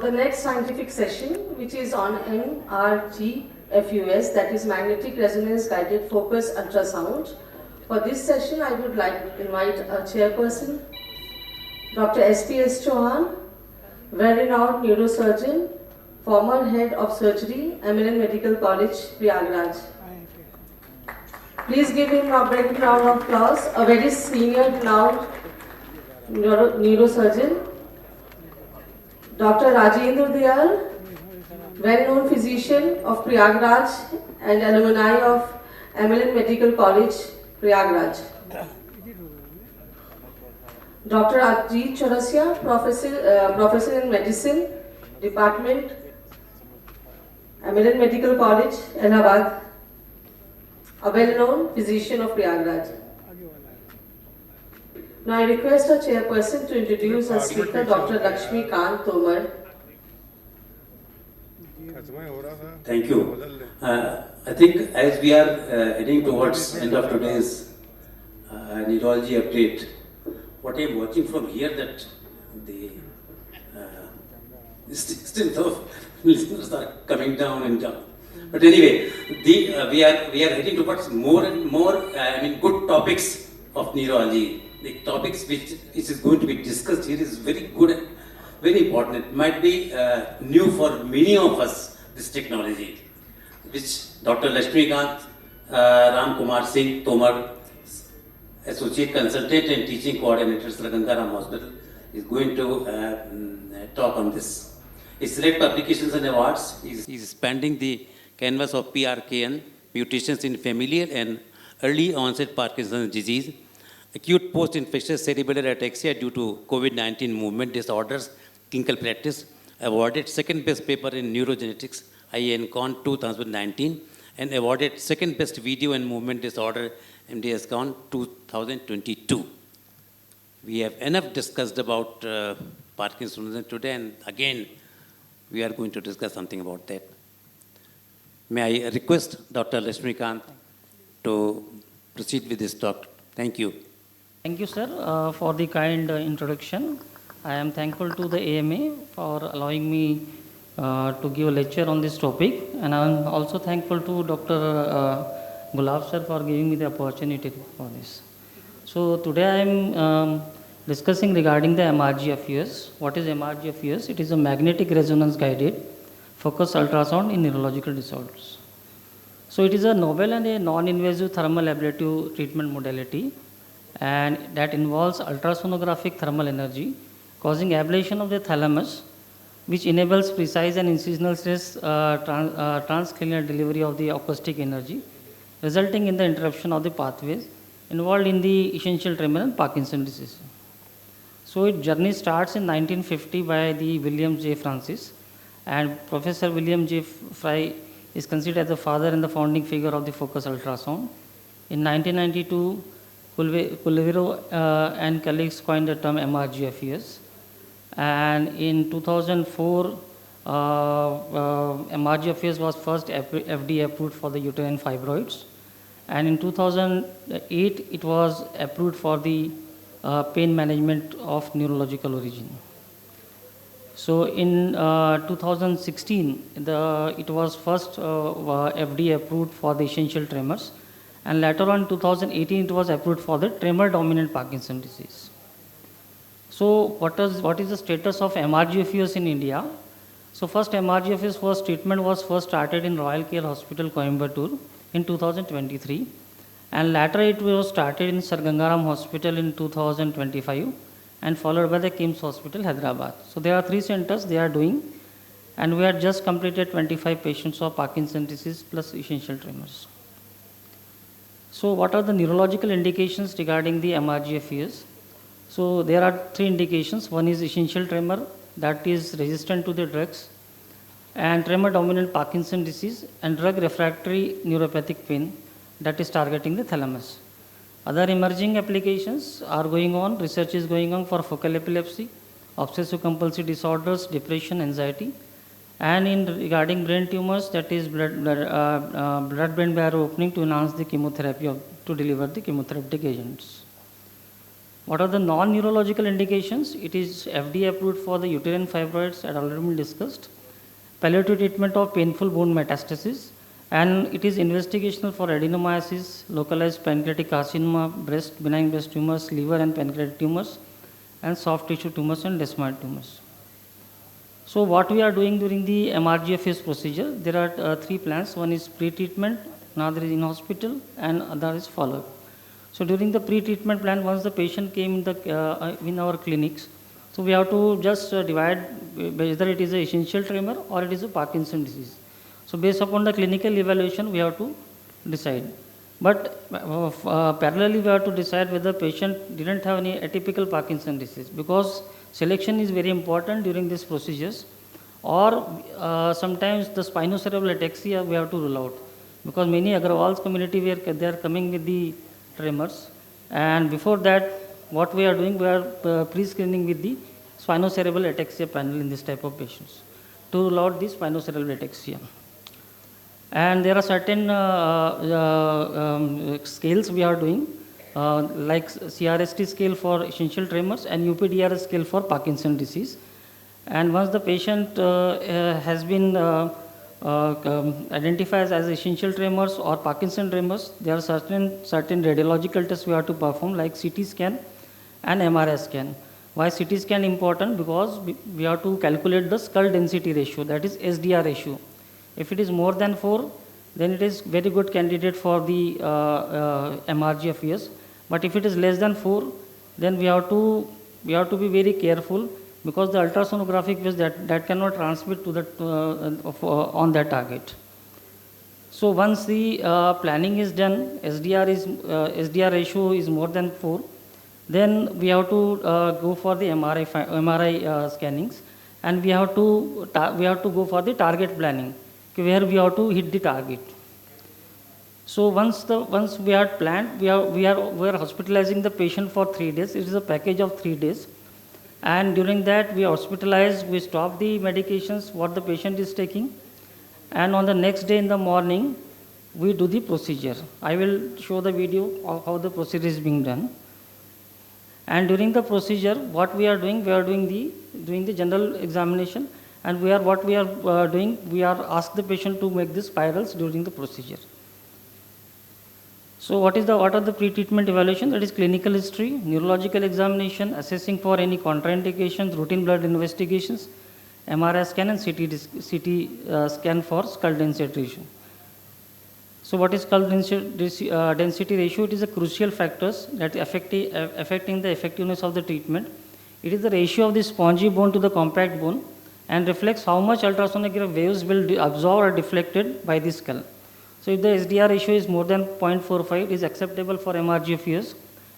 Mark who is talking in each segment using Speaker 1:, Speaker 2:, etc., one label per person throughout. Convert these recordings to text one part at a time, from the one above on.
Speaker 1: the next scientific session, which is on MRG FUS, that is Magnetic Resonance Guided Focus Ultrasound. For this session, I would like to invite a chairperson, Dr. S.P.S. Chauhan, well-renowned neurosurgeon, former head of surgery, Eminent Medical College, Prayagraj. Please give him a big round of applause, a very senior renowned neurosurgeon, Dr. Rajendra Dayal, well-known physician of Prayagraj and alumni of Eminent Medical College, Prayagraj. Dr. Ajit Chaurasia, professor in medicine, department, Eminent Medical College, Allahabad, a well-known physician of Prayagraj. Now I request our chairperson to introduce our speaker, Dr. Laxmi Kant Tomar.
Speaker 2: Thank you. I think as we are heading towards end of today's neurology update, what I am watching from here that the strength of listeners are coming down and down. But anyway, we are heading towards more and more good topics of neurology. The topics which is going to be discussed here is very good and very important. It might be new for many of us, this technology, which Dr. Laxmi Kant, Ram Kumar Singh Tomar, Associate Consultant and Teaching Coordinator, Gangaram Hospital, is going to talk on this. His select publications and awards, he is expanding the canvas of PRKN, mutations in familial and early onset Parkinson's disease, acute post-infectious cerebellar ataxia due to COVID-19 movement disorders, clinical practice, awarded second best paper in neurogenetics, IAN-CON 2019, and awarded second best video and movement disorder, MDS-CON 2022. We have enough discussed about Parkinson's today, and again, we are going to discuss something about that. May I request Dr. Laxmi Kant to proceed with this talk. Thank you.
Speaker 3: Thank you, sir, for the kind introduction. I am thankful to the AMA for allowing me to give a lecture on this topic, and I am also thankful to Dr. Gulab sir for giving me the opportunity for this. So today I am discussing regarding the MRG FUS. What is MRG FUS? It is a magnetic resonance guided focus ultrasound in neurological disorders. So it is a novel and a non-invasive thermal ablative treatment modality, and that involves ultrasonographic thermal energy causing ablation of the thalamus, which enables precise and incisional stress transcranial delivery of the acoustic energy, resulting in the interruption of the pathways involved in the essential tremor and Parkinson's disease. So its journey starts in 1950 by the William J. Francis, and Professor William J. Fry is considered as the father and the founding figure of the focus ultrasound. In 1992, Culvero and colleagues coined the term MRG FUS, and in 2004, MRG FUS was first FDA approved for the uterine fibroids, and in 2008 it was approved for the pain management of neurological origin. So in 2016, it was first FDA approved for the essential tremors, and later on 2018 it was approved for the tremor dominant Parkinson's disease. So what is the status of MRG FUS in India? So first MRG FUS treatment was first started in Royal Care Hospital, Coimbatore in 2023, and later it was started in Sir Gangaram Hospital in 2025, and followed by the KIMS Hospital, Hyderabad. So there are 3 centers they are doing, and we have just completed 25 patients of Parkinson's disease plus essential tremors. So what are the neurological indications regarding the MRG FUS? So there are 3 indications. One is essential tremor, that is resistant to the drugs, and tremor dominant Parkinson's disease, and drug refractory neuropathic pain, that is targeting the thalamus. Other emerging applications are going on, research is going on for focal epilepsy, obsessive compulsive disorders, depression, anxiety, and in regarding brain tumors, that is blood-brain barrier opening to enhance the chemotherapy to deliver the chemotherapeutic agents. What are the non-neurological indications? It is FDA approved for the uterine fibroids, had already been discussed. Palliative treatment of painful bone metastasis, and it is investigational for adenomyosis, localized pancreatic carcinoma, benign breast tumors, liver and pancreatic tumors, and soft tissue tumors and desmoid tumors. So what we are doing during the MRG FUS procedure, there are 3 plans. One is pre-treatment, another is in hospital, and other is follow-up. So during the pre-treatment plan, once the patient came in our clinics, so we have to just divide whether it is an essential tremor or it is a Parkinson disease. So based upon the clinical evaluation, we have to decide. But parallelly, we have to decide whether the patient didn't have any atypical Parkinson disease, because selection is very important during these procedures, or sometimes the spinocerebral ataxia we have to rule out, because many Agrawal's community where they are coming with the tremors, and before that what we are doing, we are pre-screening with the spinocerebral ataxia panel in this type of patients to rule out the spinocerebral ataxia. And there are certain scales we are doing, like CRST scale for essential tremors and UPDRS scale for Parkinson disease. And once the patient has been identified as essential tremors or Parkinson tremors, there are certain radiological tests we have to perform, like CT scan and MRI scan. Why CT scan important? Because we have to calculate the skull density ratio, that is SDR ratio. If it is more than 4, then it is very good candidate for the MRG FUS. But if it is less than 4, then we have to be very careful, because the ultrasonographic waves that cannot transmit to the on that target. So once the planning is done, SDR ratio is more than 4, then we have to go for the MRI scannings, and we have to go for the target planning, where we have to hit the target. So once we are planned, we are hospitalizing the patient for 3 days. It is a package of 3 days, and during that we hospitalize, we stop the medications what the patient is taking, and on the next day in the morning we do the procedure. I will show the video of how the procedure is being done. And during the procedure, what we are doing the general examination, and we are ask the patient to make the spirals during the procedure. So what are the pre-treatment evaluation? That is clinical history, neurological examination, assessing for any contraindications, routine blood investigations, MRI scan, and CT scan for skull density ratio. So what is skull density ratio? It is a crucial factors that affecting the effectiveness of the treatment. It is the ratio of the spongy bone to the compact bone, and reflects how much ultrasonographic waves will be absorbed or deflected by the skull. So if the SDR ratio is more than 0.45, it is acceptable for MRG FUS,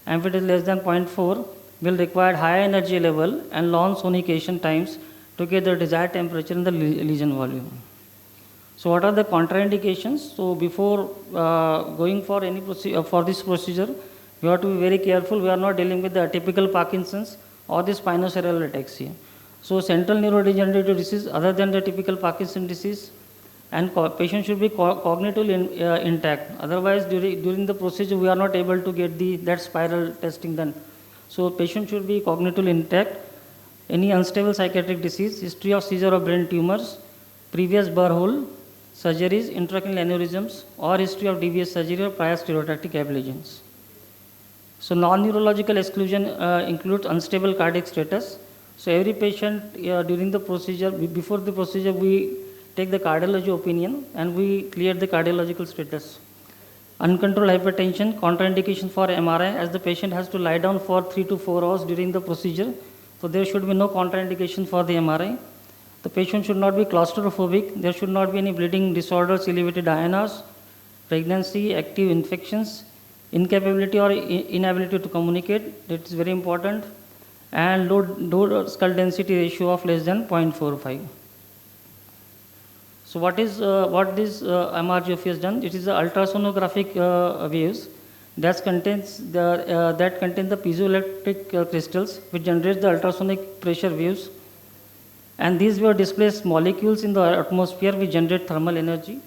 Speaker 3: and if it is less than 0.4, will require high energy level and long sonication times to get the desired temperature and the lesion volume. So what are the contraindications? So before going for any for this procedure, we have to be very careful. We are not dealing with the atypical Parkinson's or the spinocerebral ataxia. So central neurodegenerative disease other than the typical Parkinson disease, and patient should be cognitively intact. Otherwise, during the procedure, we are not able to get that spiral testing done. So patient should be cognitively intact. Any unstable psychiatric disease, history of seizure of brain tumors, previous burr hole surgeries, intracranial aneurysms, or history of devious surgery or prior stereotactic ablation. So non-neurological exclusion includes unstable cardiac status. So every patient during the procedure, before the procedure, we take the cardiology opinion and we clear the cardiological status. Uncontrolled hypertension, contraindication for MRI, as the patient has to lie down for 3 to 4 hours during the procedure. So there should be no contraindication for the MRI. The patient should not be claustrophobic. There should not be any bleeding disorders, elevated INRs, pregnancy, active infections, incapability or inability to communicate. That is very important. And low skull density ratio of less than 0.45. So what this MRG FUS done? It is the ultrasonographic waves that contain the piezoelectric crystals which generate the ultrasonic pressure waves, and these were displaced molecules in the atmosphere which generate thermal energy,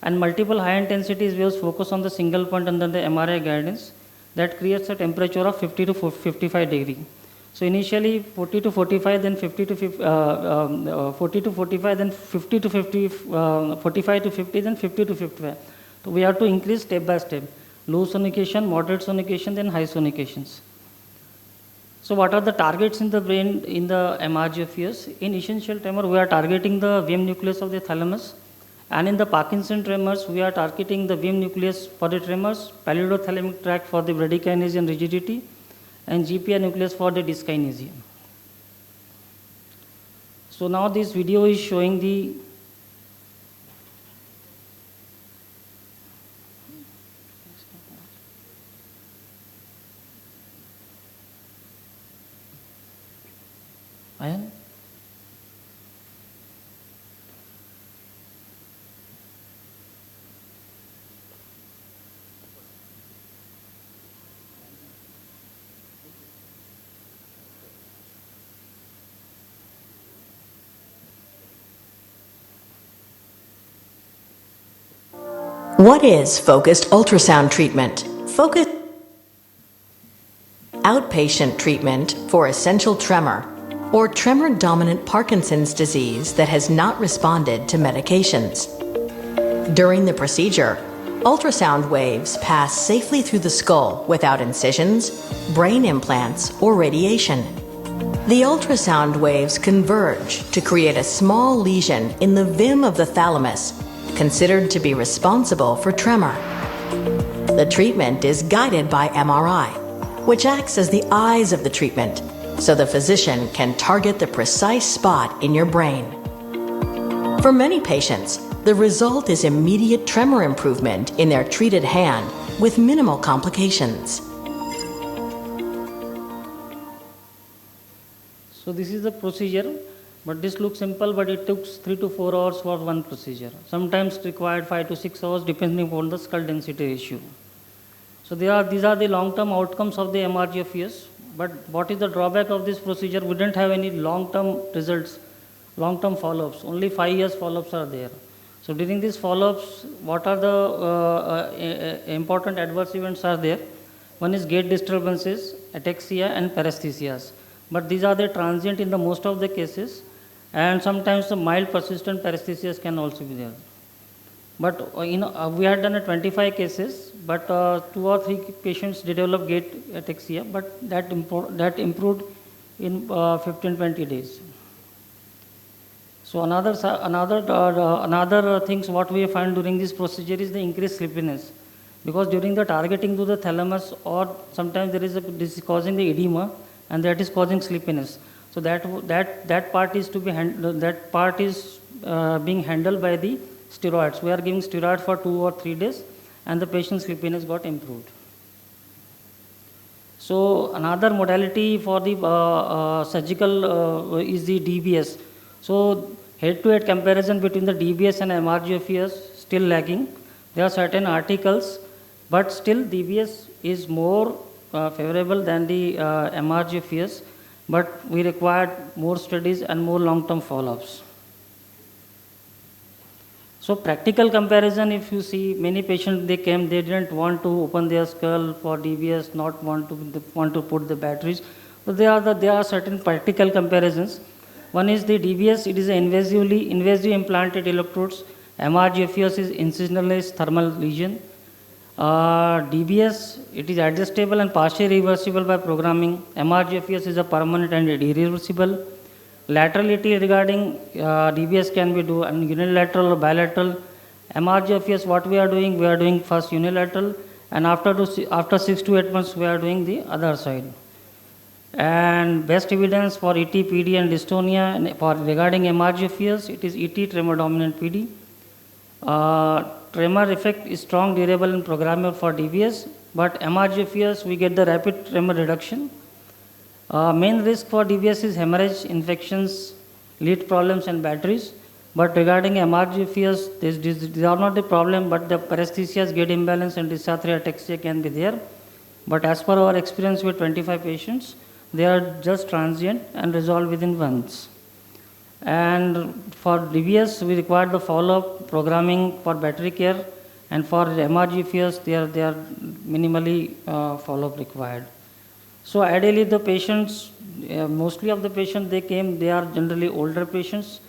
Speaker 3: and multiple high intensity waves focus on the single point under the MRI guidance. that creates a temperature of 50 to 55 degree. So initially 40 to 45, then 50 to 50, 40 to 45, then 50 to 50, 45 to 50, then 50 to 55. So we have to increase step by step. Low sonication, moderate sonication, then high sonications. So what are the targets in the brain in the MRG of FUS? In essential tremor, we are targeting the VM nucleus of the thalamus. And in the Parkinson tremors, we are targeting the VM nucleus for the tremors, pallidothalamic tract for the bradykinesia and rigidity, and GPI nucleus for the dyskinesia. So now this video is showing the Ayan?
Speaker 4: What is focused ultrasound treatment? Focused outpatient treatment for essential tremor or tremor-dominant Parkinson's disease that has not responded to medications. During the procedure, ultrasound waves pass safely through the skull without incisions, brain implants, or radiation. The ultrasound waves converge to create a small lesion in the VIM of the thalamus, considered to be responsible for tremor. The treatment is guided by MRI, which acts as the eyes of the treatment, so the physician can target the precise spot in your brain. For many patients, the result is immediate tremor improvement in their treated hand with minimal complications.
Speaker 3: So this is the procedure, but this looks simple, but it took 3 to 4 hours for one procedure. Sometimes required 5 to 6 hours depending upon the skull density ratio. So these are the long-term outcomes of the MRG of FUS. But what is the drawback of this procedure? We didn't have any long-term results, long-term follow-ups. Only 5 years follow-ups are there. So during these follow-ups, what are the important adverse events are there? One is gait disturbances, ataxia, and paresthesias. But these are the transient in the most of the cases, and sometimes the mild persistent paresthesias can also be there. But we had done 25 cases, but 2 or 3 patients developed gait ataxia, but that improved in 15-20 days. So another things what we find during this procedure is the increased sleepiness, because during the targeting to the thalamus, or sometimes this is causing the edema, and that is causing sleepiness. So that part is to be being handled by the steroids. We are giving steroids for 2 or 3 days, and the patient's sleepiness got improved. So another modality for the surgical is the DBS. So head-to-head comparison between the DBS and MRG of FUS still lagging. There are certain articles, but still DBS is more favorable than the MRG of FUS, but we required more studies and more long-term follow-ups. So practical comparison, if you see many patients, they came, they didn't want to open their skull for DBS, not want to put the batteries. So there are certain practical comparisons. One is the DBS, it is invasive implanted electrodes. MRG of FUS is incisionalized thermal lesion. DBS, it is adjustable and partially reversible by programming. MRG of FUS is a permanent and irreversible. Laterality regarding DBS can be done unilateral or bilateral. MRG of FUS, what we are doing first unilateral, and after 6 to 8 months we are doing the other side. And best evidence for ET, PD and dystonia, and for regarding MRG of FUS, it is ET, tremor dominant PD. Tremor effect is strong, durable and programmable for DBS, but MRG of FUS we get the rapid tremor reduction. Main risk for DBS is hemorrhage, infections, lead problems and batteries. But regarding MRG of FUS, these are not the problem, but the paresthesias, gait imbalance and dysarthria ataxia can be there. But as per our experience with 25 patients, they are just transient and resolve within months. And for DBS, we require the follow-up programming for battery care, and for MRG FUS, they are minimally follow-up required. So ideally the patients, mostly of the patients they came, they are generally older patients,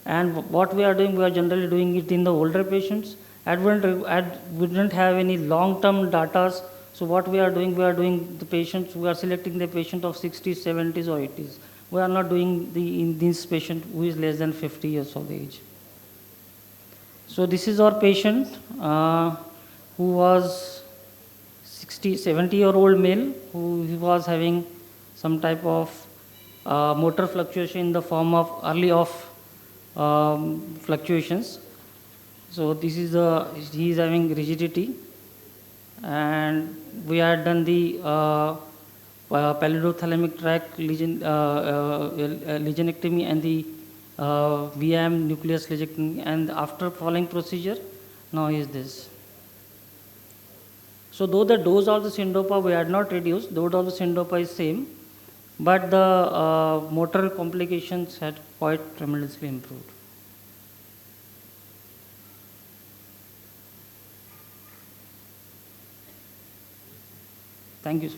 Speaker 3: and what we are doing, we are generally doing it in the older patients. We didn't have any long-term data, so what we are doing the patients, we are selecting the patient of 60s, 70s or 80s. We are not doing in this patient who is less than 50 years of age. So this is our patient who was 70-year-old male who was having some type of motor fluctuation in the form of early off fluctuations. So this is he is having rigidity, and we had done the pallidothalamic tract legionectomy and the VM nucleus legectomy, and after following procedure, now is this. So though the dose of the syndopa we had not reduced, dose of the syndopa is same, but the motor complications had quite tremendously improved. Thank you.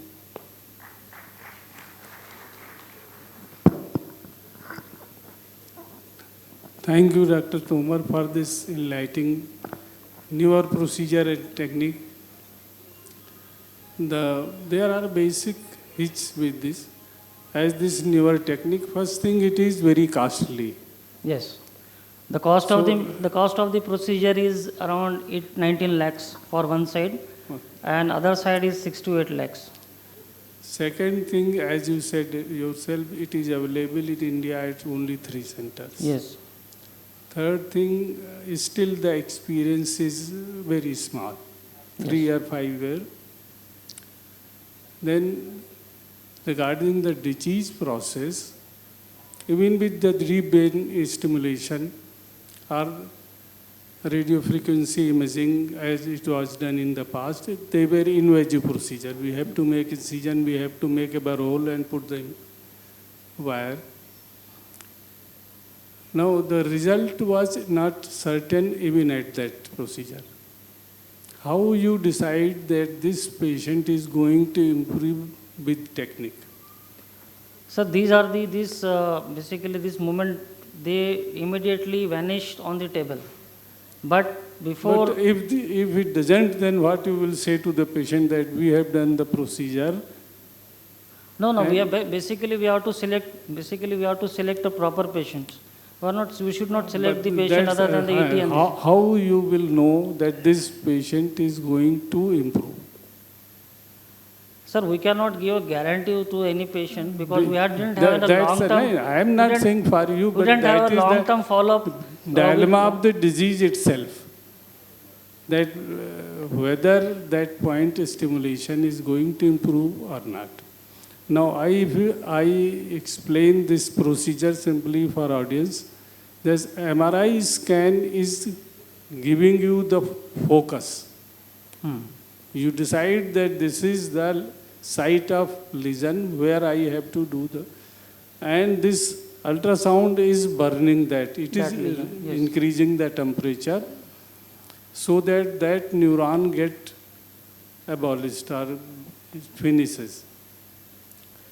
Speaker 5: Thank you, Dr. Tomar, for this enlightening newer procedure and technique. There are basic hitches with this. As this newer technique, first thing, it is very costly.
Speaker 3: Yes. The cost of the procedure is around 19 lakhs for one side, and other side is 6 to 8 lakhs.
Speaker 5: Second thing, as you said yourself, it is available in India at only 3 centers.
Speaker 3: Yes.
Speaker 5: Third thing, still the experience is very small, 3 or 5 years. Then, regarding the disease process, even with the deep brain stimulation or radio frequency imaging as it was done in the past, they were invasive procedure. We have to make incision, we have to make a burrow and put the wire. Now the result was not certain even at that procedure. How you decide that this patient is going to improve with technique?
Speaker 3: So these are basically this moment they immediately vanished on the table. But before.
Speaker 5: But if it doesn't, then what you will say to the patient that we have done the procedure?
Speaker 3: No. We have we have to select a proper patient. We should not select the patient other than the ET and
Speaker 5: how you will know that this patient is going to improve?
Speaker 3: Sir, we cannot give a guarantee to any patient because we didn't have a long-term.
Speaker 5: I am not saying for you, but that is the
Speaker 3: long-term follow-up
Speaker 5: dilemma of the disease itself. That whether that point stimulation is going to improve or not. Now, I explain this procedure simply for audience. This MRI scan is giving you the focus. You decide that this is the site of lesion where I have to do the, and this ultrasound is burning that. It is increasing the temperature so that neuron get abolished or finishes.